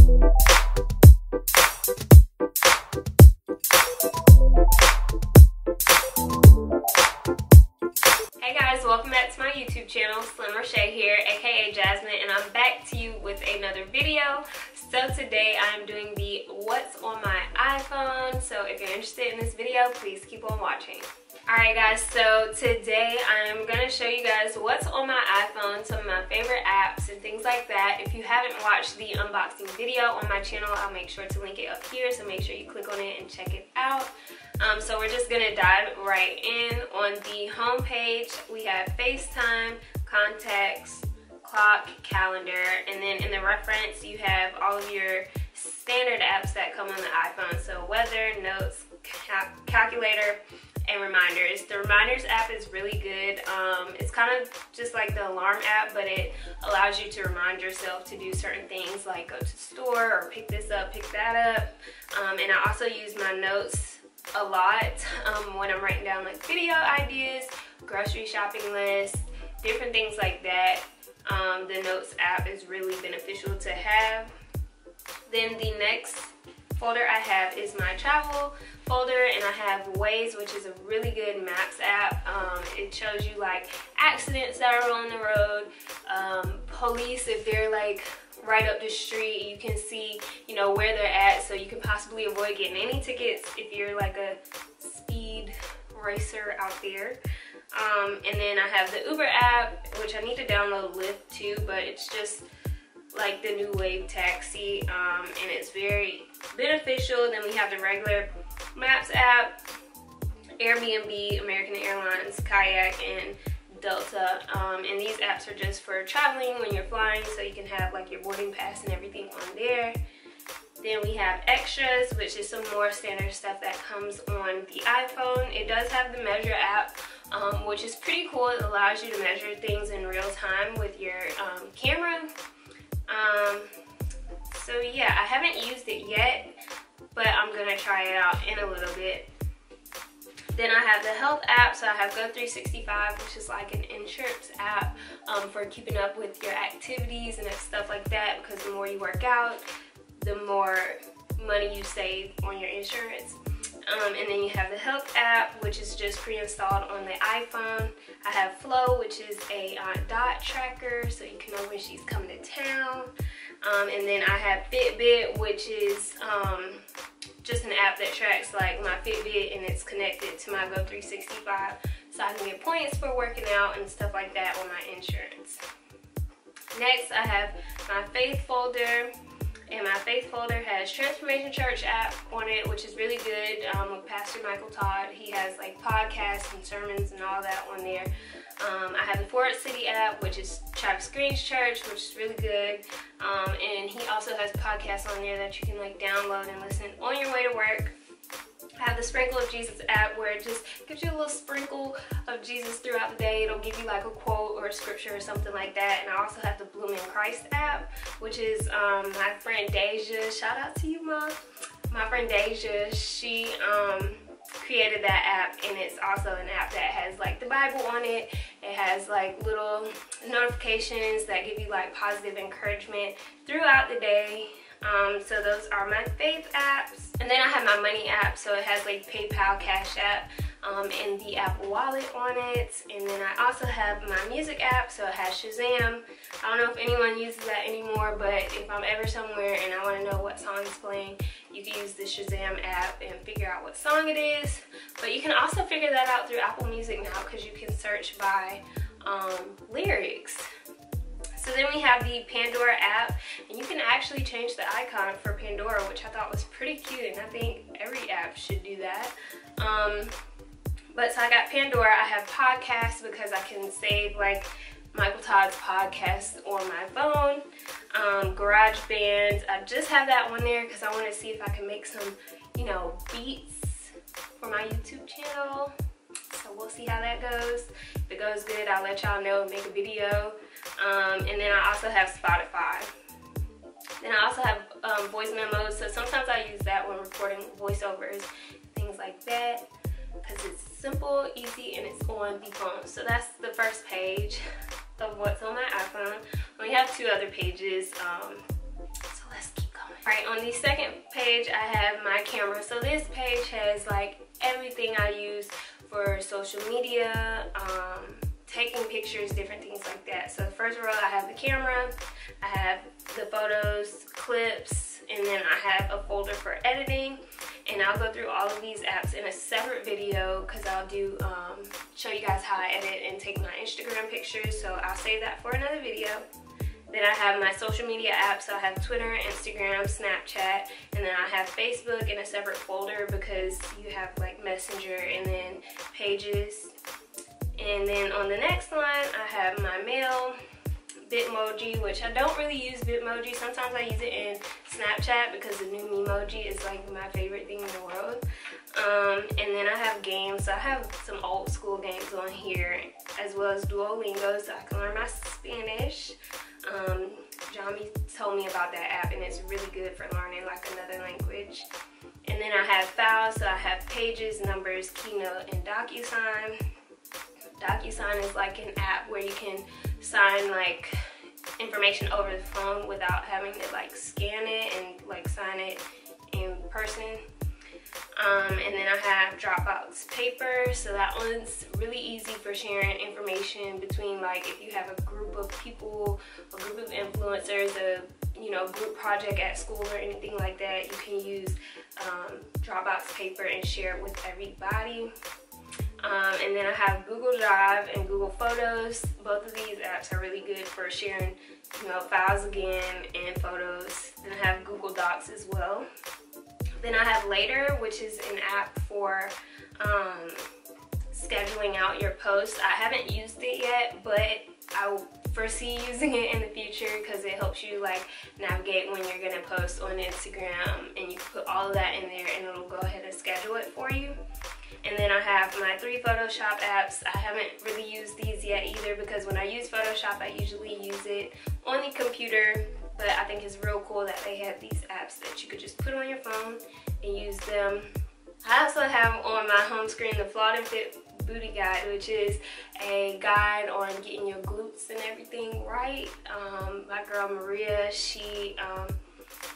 Hey guys, welcome back to my YouTube channel. Slim Reshae here, aka Jasmine, and I'm back to you with another video. So today I'm doing the what's on my iPhone. So if you're interested in this video, please keep on watching. Alright guys, so today I'm going to show you guys what's on my iPhone, some of my favorite apps and things like that. If you haven't watched the unboxing video on my channel, I'll make sure to link it up here, so make sure you click on it and check it out. So we're just going to dive right in. On the home page, we have FaceTime, contacts, clock, calendar, and then in the reference you have all of your standard apps that come on the iPhone. So weather, notes, calculator, and reminders. The reminders app is really good. It's kind of just like the alarm app, but it allows you to remind yourself to do certain things like go to the store or pick this up, pick that up. And I also use my notes a lot when I'm writing down like video ideas, grocery shopping lists, different things like that. The notes app is really beneficial to have. Then the next folder I have is my travel folder, and I have Waze, which is a really good maps app. It shows you like accidents that are on the road, police if they're like right up the street. You can see, you know, where they're at, so you can possibly avoid getting any tickets if you're like a speed racer out there. And then I have the Uber app, which I need to download Lyft too, but it's just like the new wave taxi, and it's very beneficial. Then we have the regular Maps app, Airbnb, American Airlines, Kayak, and Delta. And these apps are just for traveling when you're flying, so you can have like your boarding pass and everything on there. Then we have extras, which is some more standard stuff that comes on the iPhone. It does have the measure app, which is pretty cool. It allows you to measure things in real time with your camera. So yeah, I haven't used it yet, but I'm gonna try it out in a little bit. Then I have the health app, so I have Go365, which is like an insurance app for keeping up with your activities and stuff like that, because the more you work out, the more money you save on your insurance. And then you have the health app, which is just pre-installed on the iPhone. I have Flow, which is a dot tracker, so you can know when she's coming to town. And then I have Fitbit, which is just an app that tracks like my Fitbit, and it's connected to my Go365, so I can get points for working out and stuff like that on my insurance. Next, I have my Faith folder. And my Faith folder has Transformation Church app on it, which is really good, with Pastor Michael Todd. He has like podcasts and sermons and all that on there. I have the Forward City app, which is Travis Green's church, which is really good. And he also has podcasts on there that you can like download and listen on your way to work. I have the Sprinkle of Jesus app, where it just gives you a little sprinkle of Jesus throughout the day. It'll give you like a quote or a scripture or something like that. And I also have the Bloom in Christ app, which is my friend Deja. Shout out to you, Mom. My friend Deja, she created that app, and it's also an app that has like the Bible on it. It has like little notifications that give you like positive encouragement throughout the day. So those are my Faith apps. And then I have my Money app, so it has like PayPal, Cash App, and the Apple Wallet on it. And then I also have my Music app, so it has Shazam. I don't know if anyone uses that anymore, but if I'm ever somewhere and I want to know what song is playing, you can use the Shazam app and figure out what song it is. But you can also figure that out through Apple Music now, because you can search by lyrics. So then we have the Pandora app, and you can actually change the icon for Pandora, which I thought was pretty cute, and I think every app should do that. But so I got Pandora. I have podcasts, because I can save like Michael Todd's podcast on my phone. GarageBand, I just have that on there because I want to see if I can make some, you know, beats for my YouTube channel. So we'll see how that goes. If it goes good, I'll let y'all know and make a video. And then I also have Spotify. Then I also have voice memos. So sometimes I use that when recording voiceovers, things like that, because it's simple, easy, and it's on the phone. So that's the first page of what's on my iPhone. We have two other pages. So let's keep going. on the second page, I have my camera. So this page has like everything I use for social media, taking pictures, different things like that. So the first row, I have the camera, I have the photos, clips, and then I have a folder for editing. And I'll go through all of these apps in a separate video because I'll do show you guys how I edit and take my Instagram pictures. So I'll save that for another video. Then I have my social media apps. So I have Twitter, Instagram, Snapchat, and then I have Facebook in a separate folder because you have like Messenger and then Pages. And then on the next line, I have my mail, Bitmoji, which I don't really use Bitmoji. Sometimes I use it in Snapchat because the new Memoji is like my favorite thing in the world. And then I have games. So I have some old school games on here, as well as Duolingo, so I can learn my Spanish. Johnny told me about that app, and it's really good for learning like another language. And then I have files, so I have Pages, Numbers, Keynote, and DocuSign. DocuSign is like an app where you can sign like information over the phone without having to like scan it and like sign it in person. And then I have Dropbox Paper, so that one's really easy for sharing information between like if you have a group of people, a group of influencers, a group project at school or anything like that. You can use Dropbox Paper and share it with everybody. And then I have Google Drive and Google Photos. Both of these apps are really good for sharing, files again and photos. Then I have Google Docs as well. Then I have Later, which is an app for scheduling out your posts. I haven't used it yet, but I foresee using it in the future because it helps you like navigate when you're gonna post on Instagram, and you can put all of that in there and it'll go ahead and schedule it for you. And then I have my 3 Photoshop apps. I haven't really used these yet either because when I use Photoshop, I usually use it on the computer, but I think it's real cool that they have these apps that you could just put on your phone and use them. I also have on my home screen the Flawed and Fit Booty Guide, which is a guide on getting your glutes and everything right. My girl Maria, she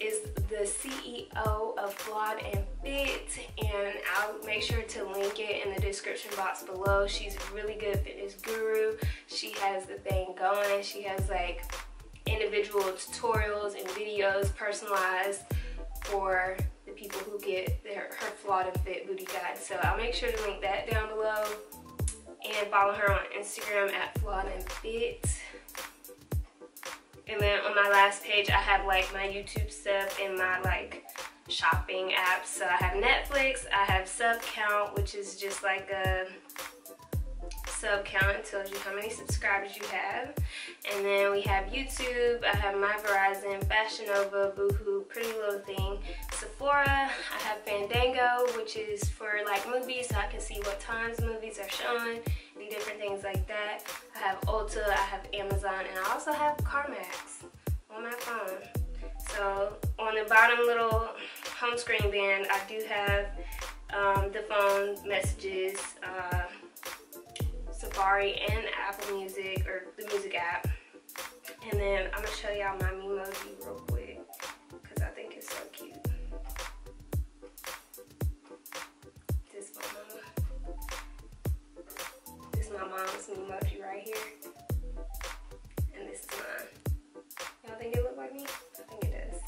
is the CEO of Flawed and Fit, and I'll make sure to link it in the description box below. She's a really good fitness guru. She has the thing going. She has like individual tutorials and videos personalized for the people who get her Flawed and Fit Booty Guide. So I'll make sure to link that down below, and follow her on Instagram at Flawed and Fit. And then on my last page, I have like my YouTube stuff and my like shopping apps. So I have Netflix, I have Sub Count, which is just like a sub count. It tells you how many subscribers you have. And then we have YouTube, I have my Verizon, Fashion Nova, Boohoo, Pretty Little Thing, Sephora, I have Fandango, which is for like movies, so I can see what times movies are showing and different things like that. I have Ulta, I have Amazon, and I also have CarMax on my phone. So on the bottom little home screen band, I do have the phone messages, Safari, and Apple Music, or the music app. And then I'm gonna show y'all my Memoji real quick because I think it's so cute. This is my mom's Memoji right here, and this is mine. Y'all think it look like me? I think it does.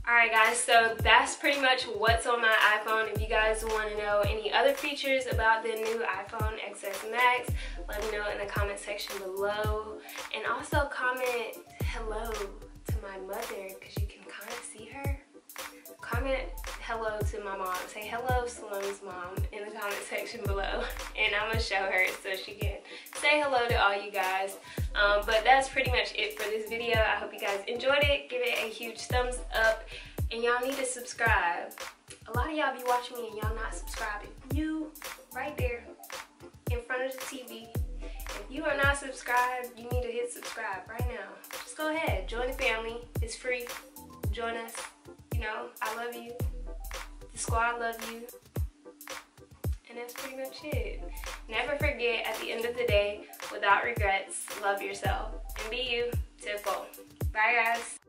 Alright guys, so that's pretty much what's on my iPhone. If you guys want to know any other features about the new iPhone XS Max, let me know in the comment section below. And also comment hello to my mother because you can kind of see her. Comment hello to my mom. Say hello Salome's mom in the comment section below. And I'm going to show her so she can say hello to all you guys. But that's pretty much it for this video. I hope you guys enjoyed it. Give it a huge thumbs up. And y'all need to subscribe. A lot of y'all be watching me and y'all not subscribing. You, right there, in front of the TV. If you are not subscribed, you need to hit subscribe right now. Just go ahead. Join the family. It's free. Join us. You know, I love you. The squad love you. And that's pretty much it. Never forget, at the end of the day, without regrets, love yourself. And be you to the full. Bye, guys.